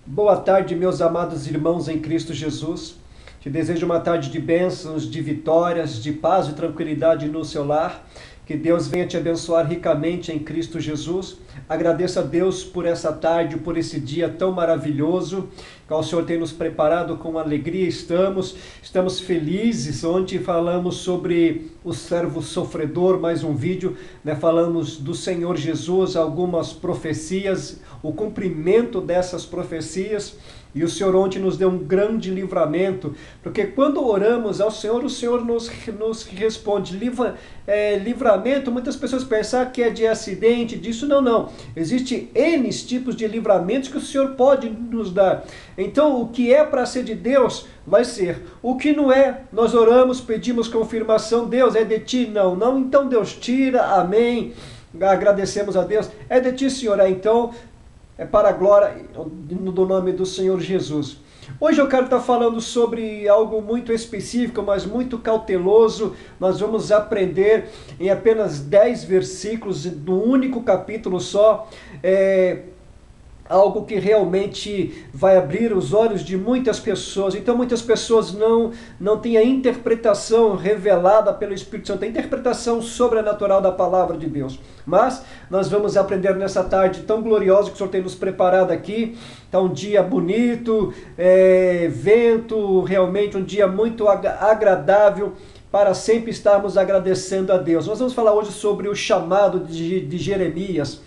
Boa tarde, meus amados irmãos em Cristo Jesus. Te desejo uma tarde de bênçãos, de vitórias, de paz e tranquilidade no seu lar. Que Deus venha te abençoar ricamente em Cristo Jesus. Agradeço a Deus por essa tarde, por esse dia tão maravilhoso, que o Senhor tem nos preparado com alegria. Estamos felizes. Ontem falamos sobre o servo sofredor, mais um vídeo, né? Falamos do Senhor Jesus, algumas profecias, o cumprimento dessas profecias. E o Senhor ontem nos deu um grande livramento, porque quando oramos ao Senhor, o Senhor nos responde. Livramento, muitas pessoas pensam que é de acidente, disso não. Existe N tipos de livramentos que o Senhor pode nos dar. Então, o que é para ser de Deus, vai ser. O que não é, nós oramos, pedimos confirmação. Deus, é de ti? Não. Então Deus tira, amém. Agradecemos a Deus. É de ti, Senhor. Então, é para a glória do nome do Senhor Jesus. Hoje eu quero estar falando sobre algo muito específico, mas muito cauteloso. Nós vamos aprender em apenas 10 versículos, num único capítulo só, algo que realmente vai abrir os olhos de muitas pessoas. Então muitas pessoas não têm a interpretação revelada pelo Espírito Santo, a interpretação sobrenatural da palavra de Deus. Mas nós vamos aprender nessa tarde tão gloriosa que o Senhor tem nos preparado aqui. Está um dia bonito, vento, realmente um dia muito agradável, para sempre estarmos agradecendo a Deus. Nós vamos falar hoje sobre o chamado de Jeremias.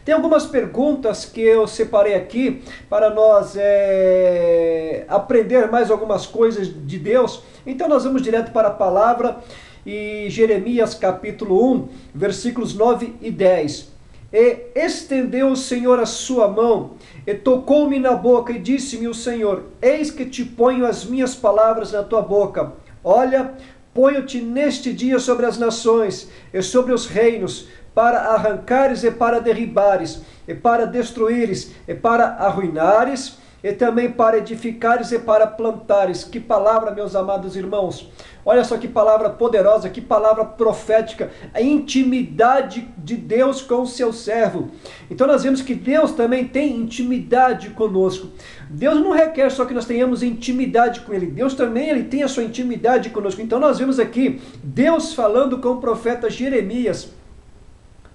Tem algumas perguntas que eu separei aqui para nós aprender mais algumas coisas de Deus. Então nós vamos direto para a palavra, e Jeremias capítulo 1, versículos 9 e 10. E estendeu o Senhor a sua mão, e tocou-me na boca, e disse-me o Senhor: eis que te ponho as minhas palavras na tua boca. Olha, ponho-te neste dia sobre as nações e sobre os reinos, para arrancares e para derribares, e para destruíres, e para arruinares, e também para edificares e para plantares. Que palavra, meus amados irmãos! Olha só que palavra poderosa, que palavra profética, a intimidade de Deus com o seu servo. Então nós vemos que Deus também tem intimidade conosco. Deus não requer só que nós tenhamos intimidade com Ele, Deus também ele tem a sua intimidade conosco. Então nós vemos aqui Deus falando com o profeta Jeremias.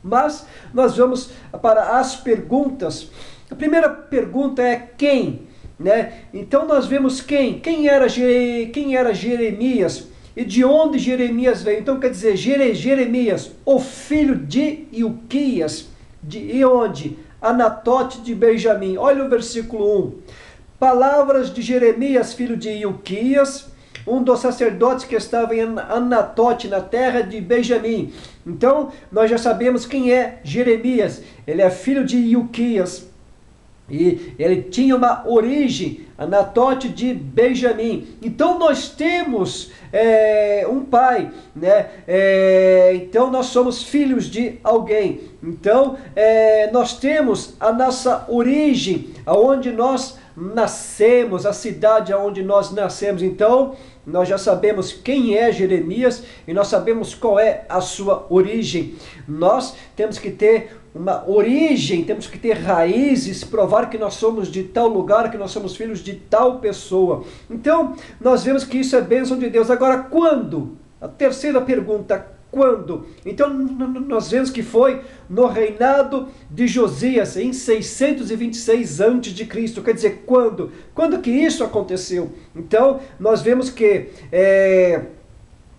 Mas nós vamos para as perguntas. A primeira pergunta é quem? Né? Então nós vemos quem era Jeremias e de onde Jeremias veio. Então quer dizer, Jeremias, o filho de Ilquias, e onde? Anatote de Benjamim. Olha o versículo 1. Palavras de Jeremias, filho de Ilquias, um dos sacerdotes que estava em Anatote, na terra de Benjamim. Então, nós já sabemos quem é Jeremias. Ele é filho de Ilquias. E ele tinha uma origem, Anatote de Benjamim. Então, nós temos um pai, né? Então, nós somos filhos de alguém. Então, nós temos a nossa origem, aonde nós nascemos, a cidade aonde nós nascemos. Então, nós já sabemos quem é Jeremias e nós sabemos qual é a sua origem. Nós temos que ter uma origem, temos que ter raízes, provar que nós somos de tal lugar, que nós somos filhos de tal pessoa. Então, nós vemos que isso é bênção de Deus. Agora, quando? A terceira pergunta, quando? Então nós vemos que foi no reinado de Josias, em 626 a.C. Quer dizer, quando? Quando que isso aconteceu? Então nós vemos que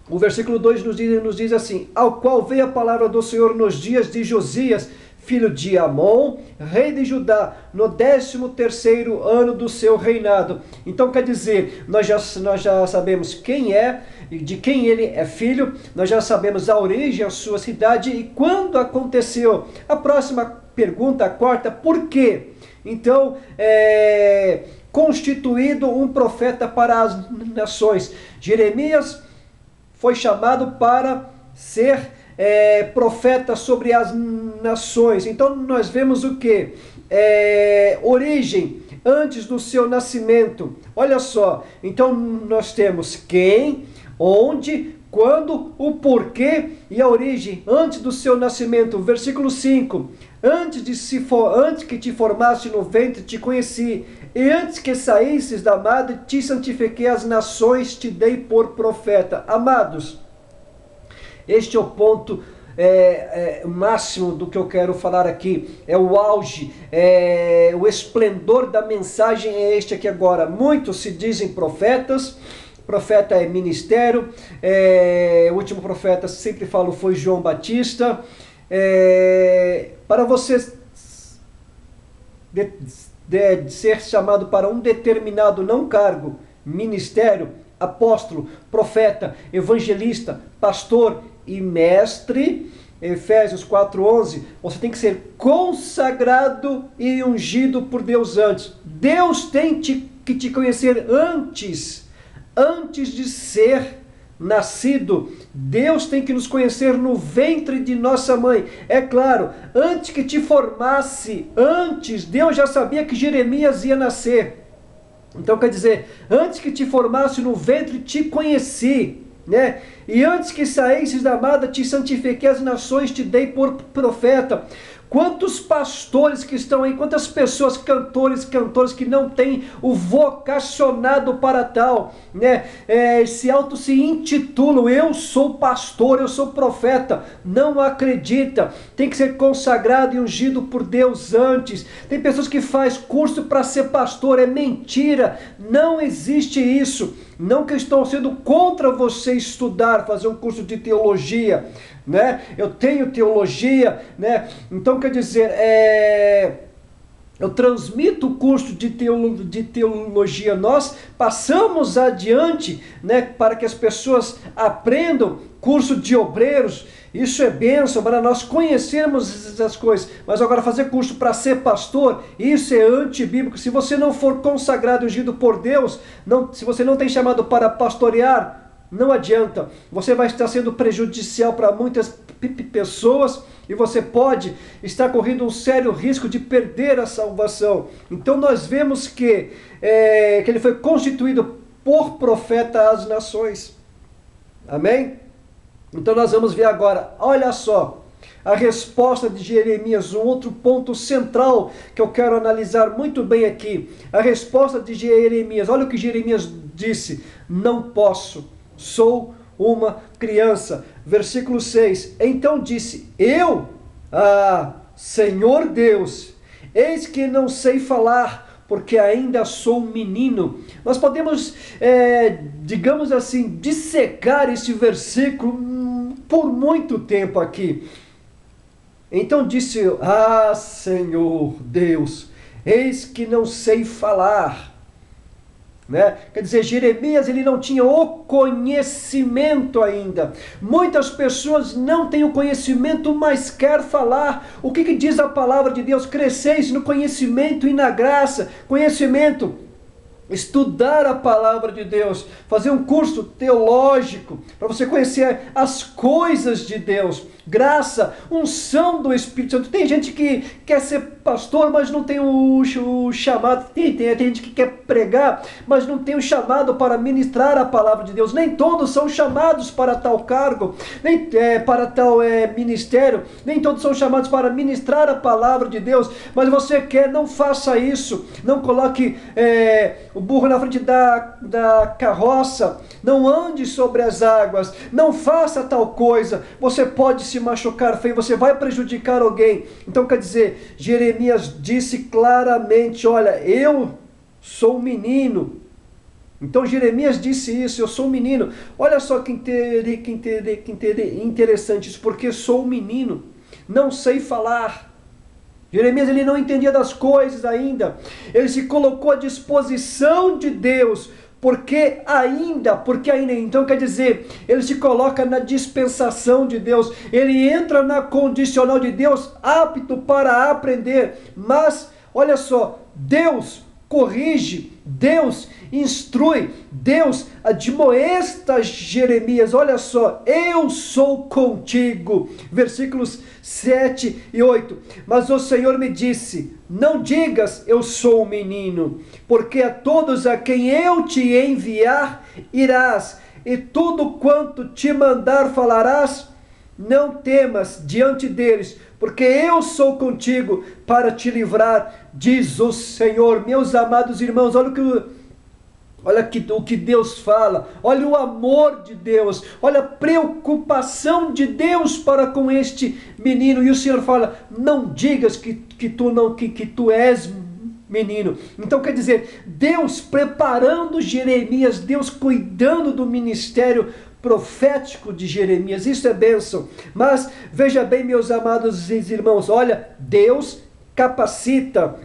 o versículo 2 nos diz assim: ao qual veio a palavra do Senhor nos dias de Josias, filho de Amon, rei de Judá, no 13º ano do seu reinado. Então quer dizer, nós já sabemos quem é, de quem ele é filho, nós já sabemos a origem, a sua cidade e quando aconteceu. A próxima pergunta, a quarta, por quê? Então, constituído um profeta para as nações. Jeremias foi chamado para ser profeta sobre as nações. Então nós vemos o que? Origem, antes do seu nascimento. Olha só, então nós temos quem, onde, quando, o porquê e a origem, antes do seu nascimento. Versículo 5. Antes que te formasse no ventre, te conheci, e antes que saísses da madre, te santifiquei, as nações te dei por profeta. Amados, este é o ponto máximo do que eu quero falar aqui, é o auge, o esplendor da mensagem é este aqui agora. Muitos se dizem profetas, profeta é ministério, o último profeta, sempre falo, foi João Batista. Para você ser chamado para um determinado não cargo, ministério, apóstolo, profeta, evangelista, pastor e mestre, Efésios 4:11, você tem que ser consagrado e ungido por Deus antes. Deus tem que te conhecer antes de ser nascido. Deus tem que nos conhecer no ventre de nossa mãe. É claro, antes que te formasse, Deus já sabia que Jeremias ia nascer. Então quer dizer, antes que te formasse no ventre, te conheci, né? E antes que saísses da madre, te santifiquei, as nações te dei por profeta. Quantos pastores que estão aí, quantas pessoas, cantores que não têm o vocacionado para tal, né? Se intitulam, eu sou pastor, eu sou profeta, não acredita, tem que ser consagrado e ungido por Deus antes. Tem pessoas que fazem curso para ser pastor, é mentira, não existe isso. Não que eu estou sendo contra você estudar, fazer um curso de teologia, né? Eu tenho teologia, né? Então quer dizer, eu transmito o curso de teologia, nós passamos adiante, né, para que as pessoas aprendam, curso de obreiros, isso é bênção para nós conhecermos essas coisas, mas agora fazer curso para ser pastor, isso é antibíblico. Se você não for consagrado e ungido por Deus, se você não tem chamado para pastorear, não adianta, você vai estar sendo prejudicial para muitas pessoas e você pode estar correndo um sério risco de perder a salvação. Então nós vemos que ele foi constituído por profeta às nações. Amém? Então nós vamos ver agora, olha só, a resposta de Jeremias, um outro ponto central que eu quero analisar muito bem aqui. A resposta de Jeremias, olha o que Jeremias disse: não posso, sou uma criança. Versículo 6, então disse, eu, Senhor Deus, eis que não sei falar, porque ainda sou um menino. Nós podemos, digamos assim, dissecar esse versículo por muito tempo aqui. Então disse eu, Senhor Deus, eis que não sei falar. Né? Quer dizer, Jeremias ele não tinha o conhecimento ainda. Muitas pessoas não têm o conhecimento, mas quer falar. O que diz a palavra de Deus? Cresceis no conhecimento e na graça. Conhecimento, estudar a palavra de Deus, fazer um curso teológico para você conhecer as coisas de Deus. Graça, unção do Espírito Santo. Tem gente que quer ser pastor, mas não tem o chamado. Tem gente que quer pregar, mas não tem o chamado para ministrar a palavra de Deus. Nem todos são chamados para tal cargo, nem para tal ministério. Nem todos são chamados para ministrar a palavra de Deus. Mas você quer, não faça isso. Não coloque o burro na frente da carroça. Não ande sobre as águas. Não faça tal coisa. Você pode se machucar feio, você vai prejudicar alguém. Então quer dizer, Jeremias disse claramente, olha, eu sou um menino. Então Jeremias disse isso, eu sou um menino. Olha só que interessante isso, porque sou um menino, não sei falar. Jeremias ele não entendia das coisas ainda. Ele se colocou à disposição de Deus, porque ainda, então quer dizer, ele se coloca na dispensação de Deus, ele entra na condicional de Deus, apto para aprender. Mas, olha só, Deus corrige, Deus instrui, Deus admoesta Jeremias, olha só, eu sou contigo, versículos 7 e 8, mas o Senhor me disse, não digas eu sou um menino, porque a todos a quem eu te enviar irás, e tudo quanto te mandar falarás, não temas diante deles, porque eu sou contigo para te livrar, diz o Senhor. Meus amados irmãos, olha o que Deus fala, olha o amor de Deus, olha a preocupação de Deus para com este menino. E o Senhor fala: não digas que tu és menino. Então quer dizer, Deus preparando Jeremias, Deus cuidando do ministério profético de Jeremias. Isso é bênção. Mas veja bem, meus amados irmãos, olha, Deus capacita,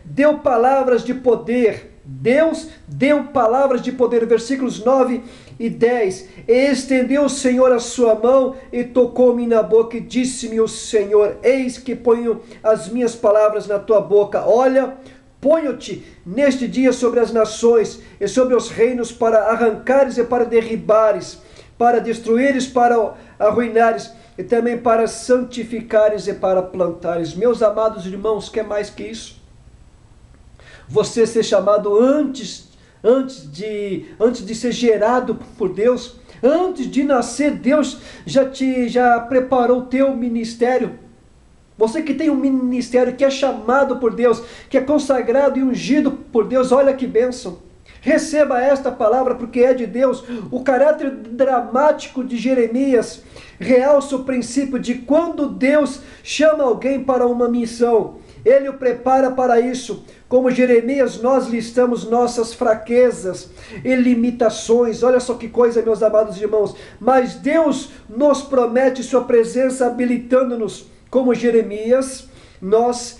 deu palavras de poder. Deus deu palavras de poder, versículos 9 e 10. E estendeu o Senhor a sua mão e tocou-me na boca e disse-me o Senhor: eis que ponho as minhas palavras na tua boca. Olha, ponho-te neste dia sobre as nações e sobre os reinos, para arrancares e para derribares, para destruíres, para arruinares, e também para santificares e para plantares. Meus amados irmãos, quer mais que isso? Você ser chamado antes de ser gerado por Deus, antes de nascer, Deus já preparou o teu ministério. Você que tem um ministério, que é chamado por Deus, que é consagrado e ungido por Deus, olha que bênção. Receba esta palavra, porque é de Deus. O caráter dramático de Jeremias realça o princípio de quando Deus chama alguém para uma missão, Ele o prepara para isso. Como Jeremias, nós listamos nossas fraquezas e limitações. Olha só que coisa, meus amados irmãos. Mas Deus nos promete sua presença, habilitando-nos. Como Jeremias, nós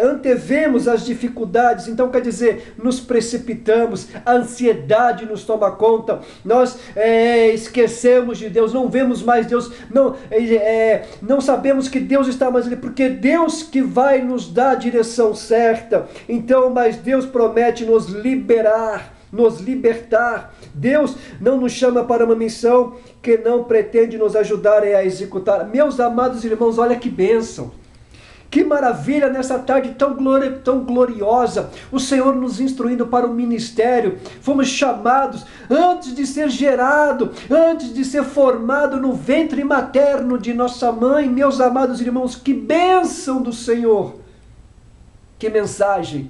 antevemos as dificuldades. Então quer dizer, nos precipitamos, a ansiedade nos toma conta, nós esquecemos de Deus, não vemos mais Deus, não sabemos que Deus está mais ali, porque Deus que vai nos dar a direção certa. Então, mas Deus promete nos liberar, nos libertar. Deus não nos chama para uma missão que não pretende nos ajudar a executar. Meus amados irmãos, olha que bênção. Que maravilha nessa tarde tão gloriosa, o Senhor nos instruindo para o ministério. Fomos chamados antes de ser gerado, antes de ser formado no ventre materno de nossa mãe. Meus amados irmãos, que bênção do Senhor. Que mensagem,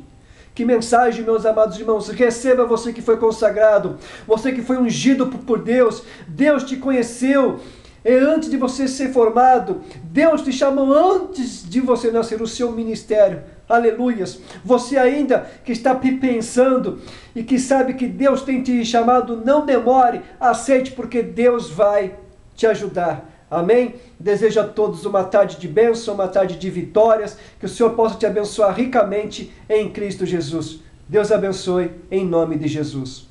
meus amados irmãos. Receba, você que foi consagrado, você que foi ungido por Deus. Deus te conheceu antes de você ser formado. Deus te chamou antes de você nascer, o seu ministério. Aleluias. Você ainda que está pensando e que sabe que Deus tem te chamado, não demore, aceite, porque Deus vai te ajudar. Amém? Desejo a todos uma tarde de bênção, uma tarde de vitórias, que o Senhor possa te abençoar ricamente em Cristo Jesus. Deus abençoe em nome de Jesus.